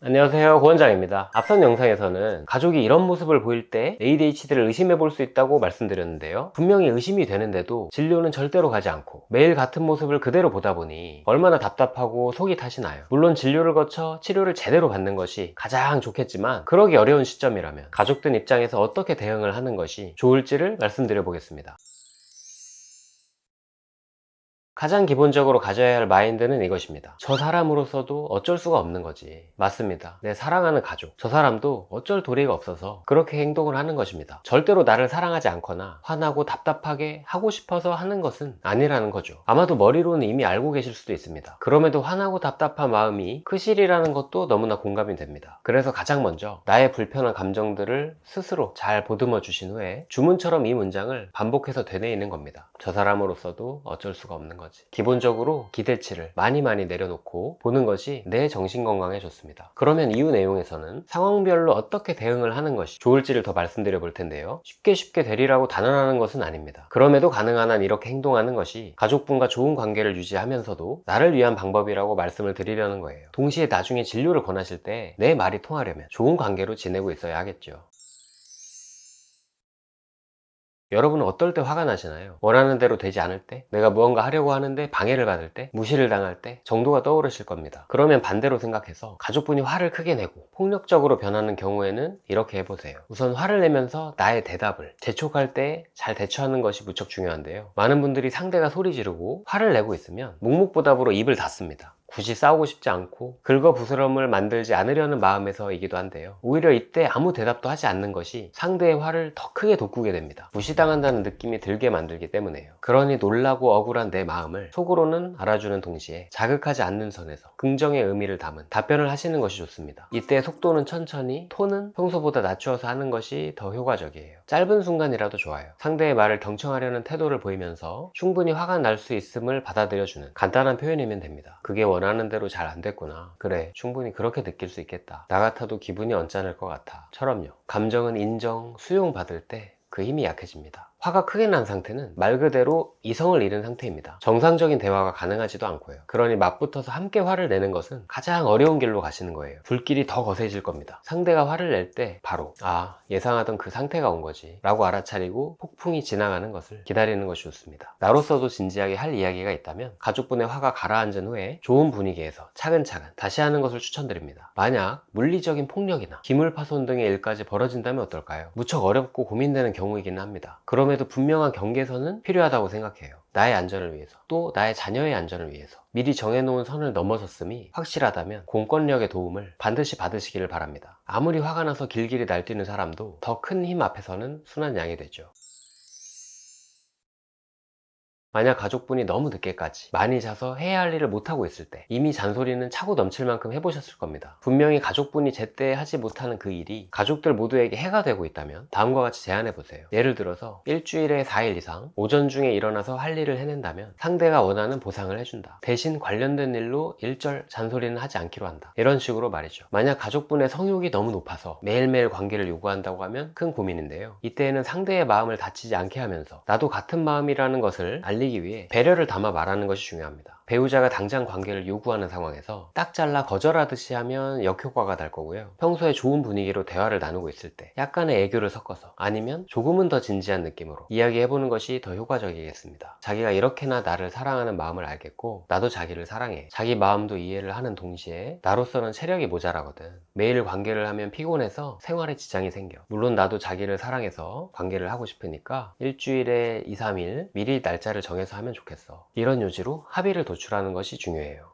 안녕하세요, 고원장입니다. 앞선 영상에서는 가족이 이런 모습을 보일 때 ADHD를 의심해 볼 수 있다고 말씀드렸는데요. 분명히 의심이 되는데도 진료는 절대로 가지 않고 매일 같은 모습을 그대로 보다 보니 얼마나 답답하고 속이 타시나요? 물론 진료를 거쳐 치료를 제대로 받는 것이 가장 좋겠지만 그러기 어려운 시점이라면 가족들 입장에서 어떻게 대응을 하는 것이 좋을지를 말씀드려 보겠습니다. 가장 기본적으로 가져야 할 마인드는 이것입니다. 저 사람으로서도 어쩔 수가 없는 거지. 맞습니다. 내 사랑하는 가족, 저 사람도 어쩔 도리가 없어서 그렇게 행동을 하는 것입니다. 절대로 나를 사랑하지 않거나 화나고 답답하게 하고 싶어서 하는 것은 아니라는 거죠. 아마도 머리로는 이미 알고 계실 수도 있습니다. 그럼에도 화나고 답답한 마음이 크실이라는 것도 너무나 공감이 됩니다. 그래서 가장 먼저 나의 불편한 감정들을 스스로 잘 보듬어 주신 후에 주문처럼 이 문장을 반복해서 되뇌이는 겁니다. 저 사람으로서도 어쩔 수가 없는 거지. 기본적으로 기대치를 많이 내려놓고 보는 것이 내 정신건강에 좋습니다. 그러면 이후 내용에서는 상황별로 어떻게 대응을 하는 것이 좋을지를 더 말씀드려 볼 텐데요. 쉽게 되리라고 단언하는 것은 아닙니다. 그럼에도 가능한 한 이렇게 행동하는 것이 가족분과 좋은 관계를 유지하면서도 나를 위한 방법이라고 말씀을 드리려는 거예요. 동시에 나중에 진료를 권하실 때 내 말이 통하려면 좋은 관계로 지내고 있어야 하겠죠. 여러분은 어떨 때 화가 나시나요? 원하는 대로 되지 않을 때? 내가 무언가 하려고 하는데 방해를 받을 때? 무시를 당할 때? 정도가 떠오르실 겁니다. 그러면 반대로 생각해서 가족분이 화를 크게 내고 폭력적으로 변하는 경우에는 이렇게 해보세요. 우선 화를 내면서 나의 대답을 재촉할 때 잘 대처하는 것이 무척 중요한데요. 많은 분들이 상대가 소리 지르고 화를 내고 있으면 묵묵부답으로 입을 닫습니다. 굳이 싸우고 싶지 않고 긁어부스럼을 만들지 않으려는 마음에서이기도 한데요. 오히려 이때 아무 대답도 하지 않는 것이 상대의 화를 더 크게 돋구게 됩니다. 무시당한다는 느낌이 들게 만들기 때문에요. 그러니 놀라고 억울한 내 마음을 속으로는 알아주는 동시에 자극하지 않는 선에서 긍정의 의미를 담은 답변을 하시는 것이 좋습니다. 이때 속도는 천천히, 톤은 평소보다 낮추어서 하는 것이 더 효과적이에요. 짧은 순간이라도 좋아요. 상대의 말을 경청하려는 태도를 보이면서 충분히 화가 날 수 있음을 받아들여주는 간단한 표현이면 됩니다. 그게 원하는 대로 잘 안 됐구나. 그래, 충분히 그렇게 느낄 수 있겠다. 나 같아도 기분이 언짢을 것 같아. 처럼요. 감정은 인정, 수용받을 때 그 힘이 약해집니다. 화가 크게 난 상태는 말 그대로 이성을 잃은 상태입니다. 정상적인 대화가 가능하지도 않고요. 그러니 맞붙어서 함께 화를 내는 것은 가장 어려운 길로 가시는 거예요. 불길이 더 거세질 겁니다. 상대가 화를 낼 때 바로 예상하던 그 상태가 온 거지 라고 알아차리고 폭풍이 지나가는 것을 기다리는 것이 좋습니다. 나로서도 진지하게 할 이야기가 있다면 가족분의 화가 가라앉은 후에 좋은 분위기에서 차근차근 다시 하는 것을 추천드립니다. 만약 물리적인 폭력이나 기물파손 등의 일까지 벌어진다면 어떨까요? 무척 어렵고 고민되는 경우이기는 합니다. 그럼에도 분명한 경계선은 필요하다고 생각해요. 나의 안전을 위해서, 또 나의 자녀의 안전을 위해서 미리 정해놓은 선을 넘어섰음이 확실하다면 공권력의 도움을 반드시 받으시기를 바랍니다. 아무리 화가 나서 길길이 날뛰는 사람도 더 큰 힘 앞에서는 순한 양이 되죠. 만약 가족분이 너무 늦게까지 많이 자서 해야 할 일을 못하고 있을 때 이미 잔소리는 차고 넘칠 만큼 해보셨을 겁니다. 분명히 가족분이 제때 하지 못하는 그 일이 가족들 모두에게 해가 되고 있다면 다음과 같이 제안해보세요. 예를 들어서 일주일에 4일 이상 오전 중에 일어나서 할 일을 해낸다면 상대가 원하는 보상을 해준다. 대신 관련된 일로 일절 잔소리는 하지 않기로 한다. 이런 식으로 말이죠. 만약 가족분의 성욕이 너무 높아서 매일매일 관계를 요구한다고 하면 큰 고민인데요. 이때에는 상대의 마음을 다치지 않게 하면서 나도 같은 마음이라는 것을 알리기 위해 배려를 담아 말하는 것이 중요합니다. 배우자가 당장 관계를 요구하는 상황에서 딱 잘라 거절하듯이 하면 역효과가 날 거고요. 평소에 좋은 분위기로 대화를 나누고 있을 때 약간의 애교를 섞어서 아니면 조금은 더 진지한 느낌으로 이야기해보는 것이 더 효과적이겠습니다. 자기가 이렇게나 나를 사랑하는 마음을 알겠고 나도 자기를 사랑해. 자기 마음도 이해를 하는 동시에 나로서는 체력이 모자라거든. 매일 관계를 하면 피곤해서 생활에 지장이 생겨. 물론 나도 자기를 사랑해서 관계를 하고 싶으니까 일주일에 2, 3일 미리 날짜를 정해서 하면 좋겠어. 이런 요지로 합의를 도출하는 것이 중요해요.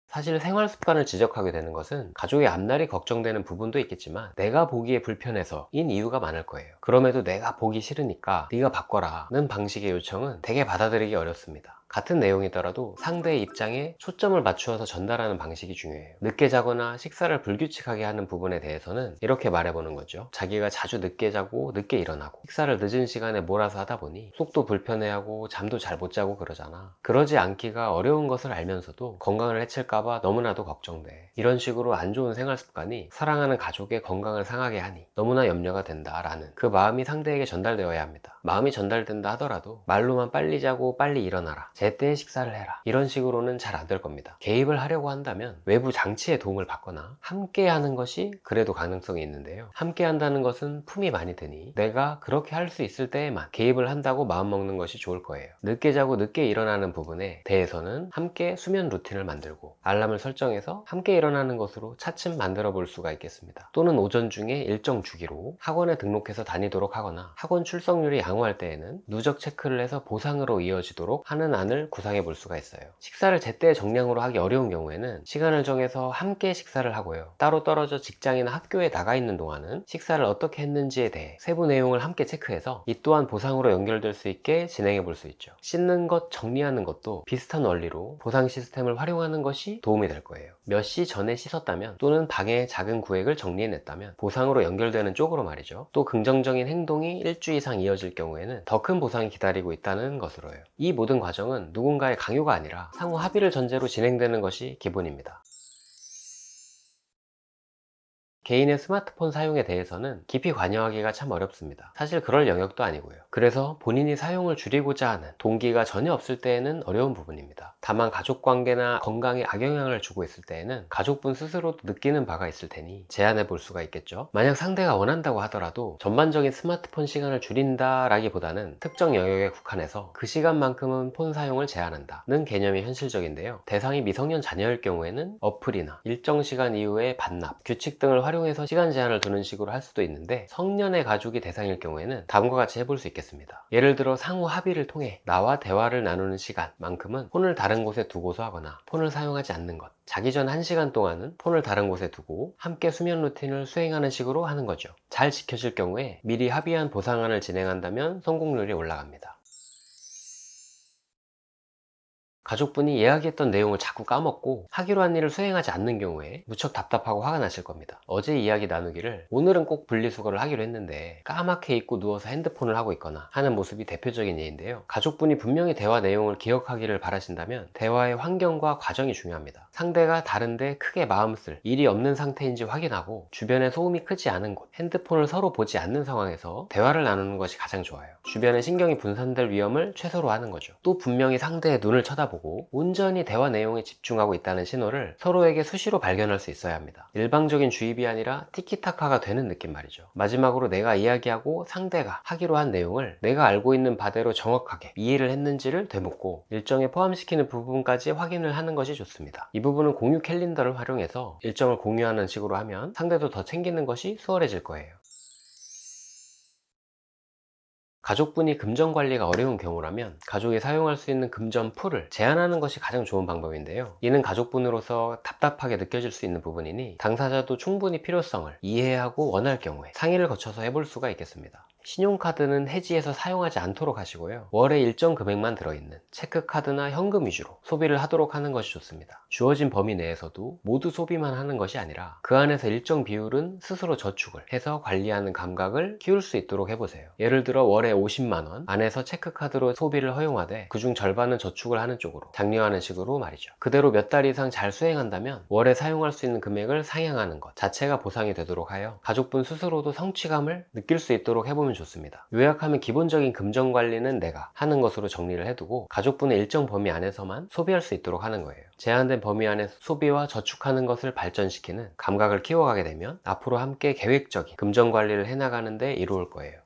사실 생활 습관을 지적하게 되는 것은 가족의 앞날이 걱정되는 부분도 있겠지만 내가 보기에 불편해서인 이유가 많을 거예요. 그럼에도 내가 보기 싫으니까 네가 바꿔라 는 방식의 요청은 되게 받아들이기 어렵습니다. 같은 내용이더라도 상대의 입장에 초점을 맞추어서 전달하는 방식이 중요해요. 늦게 자거나 식사를 불규칙하게 하는 부분에 대해서는 이렇게 말해보는 거죠. 자기가 자주 늦게 자고 늦게 일어나고 식사를 늦은 시간에 몰아서 하다 보니 속도 불편해하고 잠도 잘 못 자고 그러잖아. 그러지 않기가 어려운 것을 알면서도 건강을 해칠까봐 너무나도 걱정돼. 이런 식으로 안 좋은 생활 습관이 사랑하는 가족의 건강을 상하게 하니 너무나 염려가 된다라는 그 마음이 상대에게 전달되어야 합니다. 마음이 전달된다 하더라도 말로만 빨리 자고 빨리 일어나라, 제때 식사를 해라, 이런 식으로는 잘 안 될 겁니다. 개입을 하려고 한다면 외부 장치의 도움을 받거나 함께 하는 것이 그래도 가능성이 있는데요. 함께 한다는 것은 품이 많이 드니 내가 그렇게 할 수 있을 때에만 개입을 한다고 마음먹는 것이 좋을 거예요. 늦게 자고 늦게 일어나는 부분에 대해서는 함께 수면 루틴을 만들고 알람을 설정해서 함께 일어나는 것으로 차츰 만들어 볼 수가 있겠습니다. 또는 오전 중에 일정 주기로 학원에 등록해서 다니도록 하거나 학원 출석률이 양호할 때에는 누적 체크를 해서 보상으로 이어지도록 하는 안을 구상해 볼 수가 있어요. 식사를 제때 정량으로 하기 어려운 경우에는 시간을 정해서 함께 식사를 하고요. 따로 떨어져 직장이나 학교에 나가 있는 동안은 식사를 어떻게 했는지에 대해 세부 내용을 함께 체크해서 이 또한 보상으로 연결될 수 있게 진행해 볼 수 있죠. 씻는 것, 정리하는 것도 비슷한 원리로 보상 시스템을 활용하는 것이 도움이 될 거예요. 몇 시 전에 씻었다면 또는 방의 작은 구획을 정리해냈다면 보상으로 연결되는 쪽으로 말이죠. 또 긍정적인 행동이 일주 이상 이어질 경우에는 더 큰 보상이 기다리고 있다는 것으로요. 이 모든 과정은 누군가의 강요가 아니라 상호 합의를 전제로 진행되는 것이 기본입니다. 개인의 스마트폰 사용에 대해서는 깊이 관여하기가 참 어렵습니다. 사실 그럴 영역도 아니고요. 그래서 본인이 사용을 줄이고자 하는 동기가 전혀 없을 때에는 어려운 부분입니다. 다만 가족관계나 건강에 악영향을 주고 있을 때에는 가족분 스스로도 느끼는 바가 있을 테니 제한해 볼 수가 있겠죠. 만약 상대가 원한다고 하더라도 전반적인 스마트폰 시간을 줄인다 라기보다는 특정 영역에 국한해서 그 시간만큼은 폰 사용을 제한한다는 개념이 현실적인데요. 대상이 미성년 자녀일 경우에는 어플이나 일정 시간 이후에 반납, 규칙 등을 활용해서 시간 제한을 두는 식으로 할 수도 있는데, 성년의 가족이 대상일 경우에는 다음과 같이 해볼 수 있겠습니다. 예를 들어 상호 합의를 통해 나와 대화를 나누는 시간만큼은 폰을 다른 곳에 두고서 하거나 폰을 사용하지 않는 것, 자기 전 1시간 동안은 폰을 다른 곳에 두고 함께 수면 루틴을 수행하는 식으로 하는 거죠. 잘 지켜질 경우에 미리 합의한 보상안을 진행한다면 성공률이 올라갑니다. 가족분이 이야기했던 내용을 자꾸 까먹고 하기로 한 일을 수행하지 않는 경우에 무척 답답하고 화가 나실 겁니다. 어제 이야기 나누기를 오늘은 꼭 분리수거를 하기로 했는데 까맣게 잊고 누워서 핸드폰을 하고 있거나 하는 모습이 대표적인 예인데요. 가족분이 분명히 대화 내용을 기억하기를 바라신다면 대화의 환경과 과정이 중요합니다. 상대가 다른데 크게 마음 쓸 일이 없는 상태인지 확인하고 주변에 소음이 크지 않은 곳, 핸드폰을 서로 보지 않는 상황에서 대화를 나누는 것이 가장 좋아요. 주변에 신경이 분산될 위험을 최소로 하는 거죠. 또 분명히 상대의 눈을 쳐다보고 온전히 대화 내용에 집중하고 있다는 신호를 서로에게 수시로 발견할 수 있어야 합니다. 일방적인 주입이 아니라 티키타카가 되는 느낌 말이죠. 마지막으로 내가 이야기하고 상대가 하기로 한 내용을 내가 알고 있는 바대로 정확하게 이해를 했는지를 되묻고 일정에 포함시키는 부분까지 확인을 하는 것이 좋습니다. 이 부분은 공유 캘린더를 활용해서 일정을 공유하는 식으로 하면 상대도 더 챙기는 것이 수월해질 거예요. 가족분이 금전 관리가 어려운 경우라면 가족이 사용할 수 있는 금전 풀을 제한하는 것이 가장 좋은 방법인데요. 이는 가족분으로서 답답하게 느껴질 수 있는 부분이니 당사자도 충분히 필요성을 이해하고 원할 경우에 상의를 거쳐서 해볼 수가 있겠습니다. 신용카드는 해지해서 사용하지 않도록 하시고요. 월에 일정 금액만 들어있는 체크카드나 현금 위주로 소비를 하도록 하는 것이 좋습니다. 주어진 범위 내에서도 모두 소비만 하는 것이 아니라 그 안에서 일정 비율은 스스로 저축을 해서 관리하는 감각을 키울 수 있도록 해보세요. 예를 들어 월에 50만원 안에서 체크카드로 소비를 허용하되 그중 절반은 저축을 하는 쪽으로 장려하는 식으로 말이죠. 그대로 몇 달 이상 잘 수행한다면 월에 사용할 수 있는 금액을 상향하는 것 자체가 보상이 되도록 하여 가족분 스스로도 성취감을 느낄 수 있도록 해보면 좋습니다. 요약하면 기본적인 금전 관리는 내가 하는 것으로 정리를 해두고 가족분의 일정 범위 안에서만 소비할 수 있도록 하는 거예요. 제한된 범위 안에서 소비와 저축하는 것을 발전시키는 감각을 키워가게 되면 앞으로 함께 계획적인 금전 관리를 해나가는 데 이로울 거예요.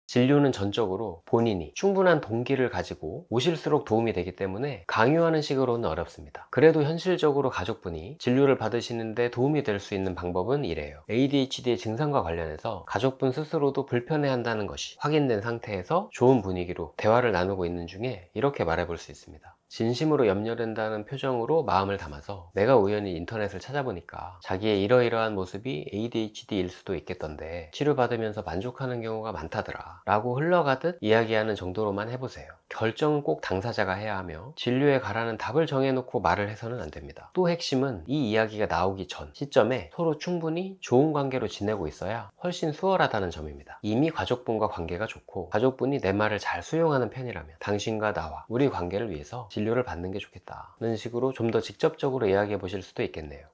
진료는 전적으로 본인이 충분한 동기를 가지고 오실수록 도움이 되기 때문에 강요하는 식으로는 어렵습니다. 그래도 현실적으로 가족분이 진료를 받으시는데 도움이 될 수 있는 방법은 이래요. ADHD의 증상과 관련해서 가족분 스스로도 불편해한다는 것이 확인된 상태에서 좋은 분위기로 대화를 나누고 있는 중에 이렇게 말해볼 수 있습니다. 진심으로 염려된다는 표정으로 마음을 담아서 내가 우연히 인터넷을 찾아보니까 자기의 이러이러한 모습이 ADHD일 수도 있겠던데 치료받으면서 만족하는 경우가 많다더라 라고 흘러가듯 이야기하는 정도로만 해보세요. 결정은 꼭 당사자가 해야 하며 진료에 가라는 답을 정해놓고 말을 해서는 안 됩니다. 또 핵심은 이 이야기가 나오기 전 시점에 서로 충분히 좋은 관계로 지내고 있어야 훨씬 수월하다는 점입니다. 이미 가족분과 관계가 좋고 가족분이 내 말을 잘 수용하는 편이라면 당신과 나와 우리 관계를 위해서 진료를 받는 게 좋겠다는 식으로 좀 더 직접적으로 이야기해 보실 수도 있겠네요.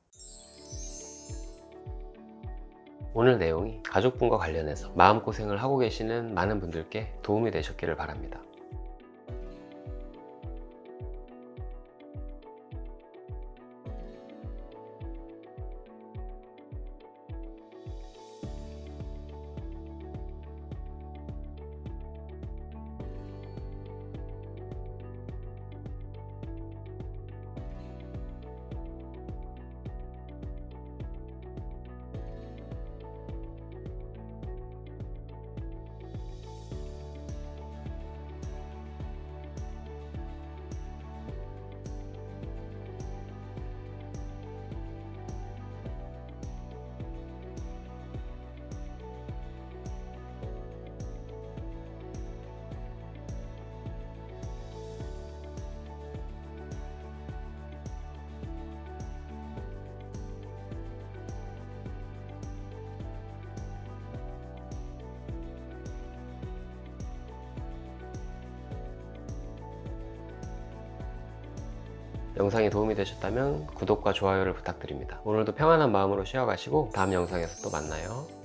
오늘 내용이 가족분과 관련해서 마음고생을 하고 계시는 많은 분들께 도움이 되셨기를 바랍니다. 영상이 도움이 되셨다면 구독과 좋아요를 부탁드립니다. 오늘도 평안한 마음으로 쉬어가시고 다음 영상에서 또 만나요.